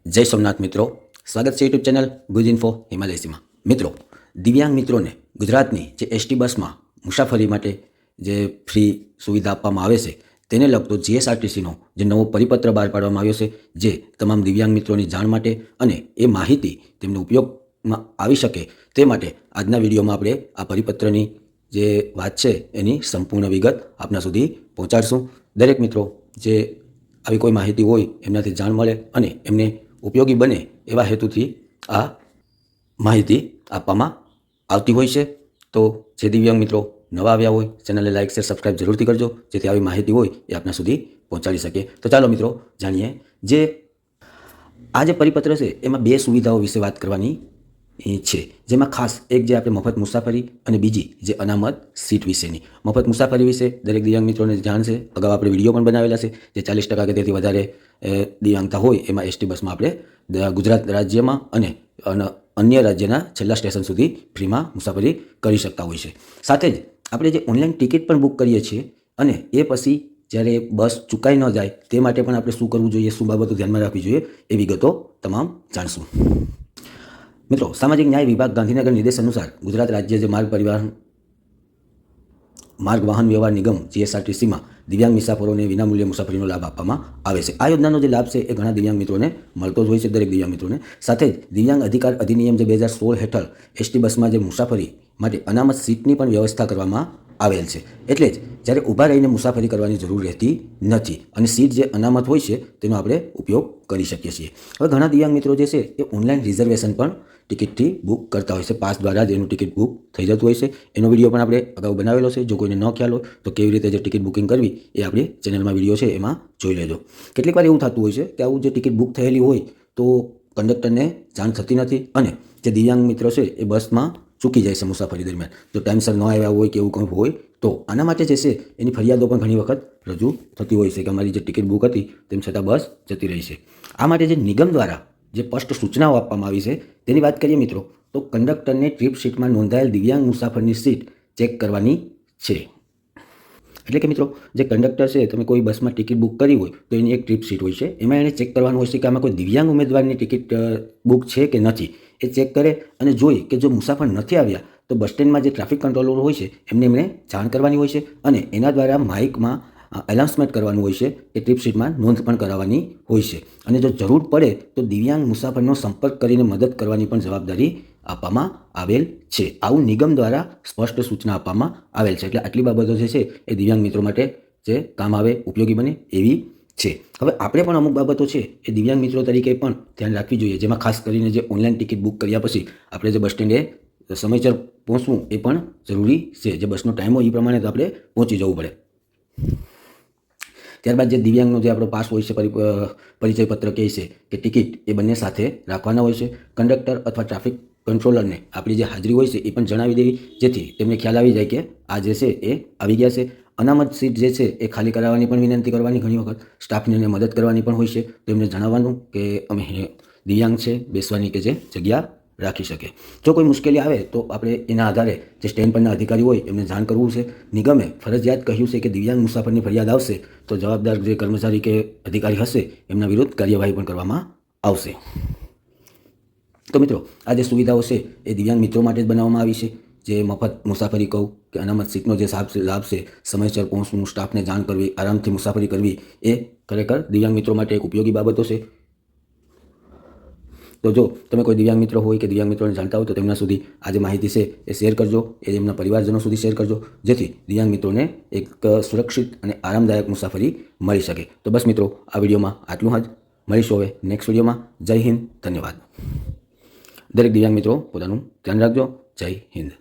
જય સોમનાથ મિત્રો, સ્વાગત છે યુટ્યુબ ચેનલ ગુજ ઇન્ફો હિમાલયસીમાં. મિત્રો, દિવ્યાંગ મિત્રોને ગુજરાતની જે એસટી બસમાં મુસાફરી માટે જે ફ્રી સુવિધા આપવામાં આવે છે તેને લગતો જીએસઆરટીસીનો જે નવો પરિપત્ર બહાર પાડવામાં આવ્યો છે, જે તમામ દિવ્યાંગ મિત્રોની જાણ માટે અને એ માહિતી તેમને ઉપયોગમાં આવી શકે તે માટે આજના વિડીયોમાં આપણે આ પરિપત્રની જે વાત છે એની સંપૂર્ણ વિગત આપના સુધી પહોંચાડશું. દરેક મિત્રો જે આવી કોઈ માહિતી હોય એમનાથી જાણ મળે અને એમને ઉપયોગી બને એવા હેતુથી આ માહિતી આપવામાં આવતી હોય છે. તો જે દિવ્યાંગ મિત્રો નવા આવ્યા હોય ચેનલને લાઇક શેર સબસ્ક્રાઈબ જરૂરથી કરજો, જેથી આવી માહિતી હોય એ આપના સુધી પહોંચાડી શકે. તો ચાલો મિત્રો જાણીએ. જે આ જે પરિપત્ર છે એમાં બે સુવિધાઓ વિશે વાત કરવાની છે, જેમાં ખાસ એક જે આપણે મફત મુસાફરી અને બીજી જે અનામત સીટ વિશેની. મફત મુસાફરી વિશે દરેક દિવ્યાંગ મિત્રોને જાણ છે, અગાઉ આપણે વિડીયો પણ બનાવેલા છે. જે 40% કે તેથી વધારે દિવ્યાંગતા હોય એમાં એસટી બસમાં આપણે ગુજરાત રાજ્યમાં અને અન્ય રાજ્યના છેલ્લા સ્ટેશન સુધી ફ્રીમાં મુસાફરી કરી શકતા હોય છે. સાથે જ આપણે જે ઓનલાઈન ટિકિટ પણ બુક કરીએ છીએ અને એ પછી જ્યારે બસ ચૂકાઈ ન જાય તે માટે પણ આપણે શું કરવું જોઈએ, શું બાબતો ધ્યાનમાં રાખવી જોઈએ, એ વિગતો તમામ જાણશું. મિત્રો, સામાજિક ન્યાય વિભાગ ગાંધીનગર નિર્દેશ અનુસાર ગુજરાત રાજ્ય જે માર્ગ વાહન વ્યવહાર નિગમ જીએસઆરટીસીમાં દિવ્યાંગ મુસાફરોને વિનામૂલ્યે મુસાફરીનો લાભ આપવામાં આવે છે. આ યોજનાનો જે લાભ છે એ ઘણા દિવ્યાંગ મિત્રોને મળતો જ હોય છે, દરેક દિવ્યાંગ મિત્રોને. સાથે જ દિવ્યાંગ અધિકાર અધિનિયમ જે 2016 હેઠળ એસટી બસમાં જે મુસાફરી માટે અનામત સીટની પણ વ્યવસ્થા કરવામાં આવેલ છે. એટલે જ જ્યારે ઊભા રહીને મુસાફરી કરવાની જરૂર રહેતી નથી અને સીટ જે અનામત હોય છે તેનો આપણે ઉપયોગ કરી શકીએ છીએ. હવે ઘણા દિવ્યાંગ મિત્રો જે છે એ ઓનલાઈન રિઝર્વેશન પણ ટિકિટથી બુક કરતા હોય છે. પાસ દ્વારા જ એનું ટિકિટ બુક થઈ જતું હોય છે. એનો વિડીયો પણ આપણે અગાઉ બનાવેલો છે. જો કોઈને ન ખ્યાલ હોય તો કેવી રીતે જે ટિકિટ બુકિંગ કરવી એ આપણી ચેનલમાં વિડીયો છે એમાં જોઈ લેજો. કેટલીક વાર એવું થતું હોય છે કે આવું જે ટિકિટ બુક થયેલી હોય તો કંડક્ટરને જાણ થતી નથી અને જે દિવ્યાંગ મિત્રો છે એ બસમાં ચૂકી જાય છે મુસાફરી દરમિયાન. જો ટાઈમસર ન આવ્યા હોય કે એવું કંઈ હોય તો આના માટે જે છે એની ફરિયાદો પણ ઘણી વખત રજૂ થતી હોય છે કે અમારી જે ટિકિટ બુક હતી તેમ છતાં બસ જતી રહી છે. આ માટે જે નિગમ દ્વારા જે સ્પષ્ટ સૂચનાઓ આપવામાં આવી છે તેની વાત કરીએ મિત્રો, તો કંડક્ટરને ટ્રીપ સીટમાં નોંધાયેલ દિવ્યાંગ મુસાફરની સીટ ચેક કરવાની છે. એટલે કે મિત્રો, જે કંડક્ટર છે, તમે કોઈ બસમાં ટિકિટ બુક કરી હોય તો એની એક ટ્રીપ સીટ હોય છે, એમાં એને ચેક કરવાનું હોય છે કે આમાં કોઈ દિવ્યાંગ ઉમેદવારની ટિકિટ બુક છે કે નથી. એ ચેક કરે અને જોઈ કે જો મુસાફર નથી આવ્યા તો બસ સ્ટેન્ડમાં જે ટ્રાફિક કંટ્રોલર હોય છે એમને જાણ કરવાની હોય છે અને એના દ્વારા માઇકમાં એનાઉન્સમેન્ટ કરવાનું હોય છે કે ટ્રીપ સીટમાં નોંધ પણ કરાવવાની હોય છે. અને જો જરૂર પડે તો દિવ્યાંગ મુસાફરનો સંપર્ક કરીને મદદ કરવાની પણ જવાબદારી આપવામાં આવેલ છે. આવું નિગમ દ્વારા સ્પષ્ટ સૂચના આપવામાં આવેલ છે. એટલે આટલી બાબતો જે છે એ દિવ્યાંગ મિત્રો માટે જે કામ આવે, ઉપયોગી બને એવી છે. હવે આપણે પણ અમુક બાબતો છે એ દિવ્યાંગ મિત્રો તરીકે પણ ધ્યાન રાખવી જોઈએ, જેમાં ખાસ કરીને જે ઓનલાઈન ટિકિટ બુક કર્યા પછી આપણે જે બસ સ્ટેન્ડે સમયસર પહોંચવું એ પણ જરૂરી છે. જે બસનો ટાઈમ હોય એ પ્રમાણે તો આપણે પહોંચી જવું પડે. ત્યારબાદ જે દિવ્યાંગનો જે આપણો પાસ હોય છે, પરિચય પત્ર કહે છે કે ટિકિટ, એ બંને સાથે રાખવાના હોય છે. કંડક્ટર અથવા ટ્રાફિક કંટ્રોલરને આપણી જે હાજરી હોય છે એ પણ જણાવી દેવી, જેથી તેમને ખ્યાલ આવી જાય કે આ જે છે એ આવી ગયા છે. અનામત સીટ જે છે એ ખાલી કરાવવાની પણ વિનંતી કરવાની, ઘણી વખત સ્ટાફને મદદ કરવાની પણ હોય છે. તો એમને જણાવવાનું કે અમે દિવ્યાંગ છે, બેસવાની કે જે જગ્યા રાખી શકે. જો કોઈ મુશ્કેલી આવે તો આપણે એના આધારે જે સ્ટેન્ડ પરના અધિકારી હોય એમને જાણ કરવું છે. નિગમે ફરજિયાત કહ્યું છે કે દિવ્યાંગ મુસાફરની ફરિયાદ આવશે તો જવાબદાર જે કર્મચારી કે અધિકારી હશે એમના વિરુદ્ધ કાર્યવાહી પણ કરવામાં આવશે. તો મિત્રો, આ જે સુવિધાઓ છે એ દિવ્યાંગ મિત્રો માટે જ બનાવવામાં આવી છે. જે મફત મુસાફરી કહું કે અનામત સીટનો જે લાભ છે, સમયસર પહોંચવું, સ્ટાફને જાણ કરવી, આરામથી મુસાફરી કરવી, એ ખરેખર દિવ્યાંગ મિત્રો માટે એક ઉપયોગી બાબતો છે. તો જો તમે કોઈ દિવ્યાંગ મિત્રો હોય કે દિવ્યાંગ મિત્રોને જાણતા હોય તો તેમના સુધી આ જે માહિતી છે એ શેર કરજો, એ એમના પરિવારજનો સુધી શેર કરજો, જેથી દિવ્યાંગ મિત્રોને એક સુરક્ષિત અને આરામદાયક મુસાફરી મળી શકે. તો બસ મિત્રો, આ વિડીયોમાં આટલું જ. મળીશું હવે નેક્સ્ટ વિડીયોમાં. જય હિન્દ, ધન્યવાદ. દરેક દિવ્યાંગ મિત્રો પોતાનું ધ્યાન રાખજો. જય હિન્દ.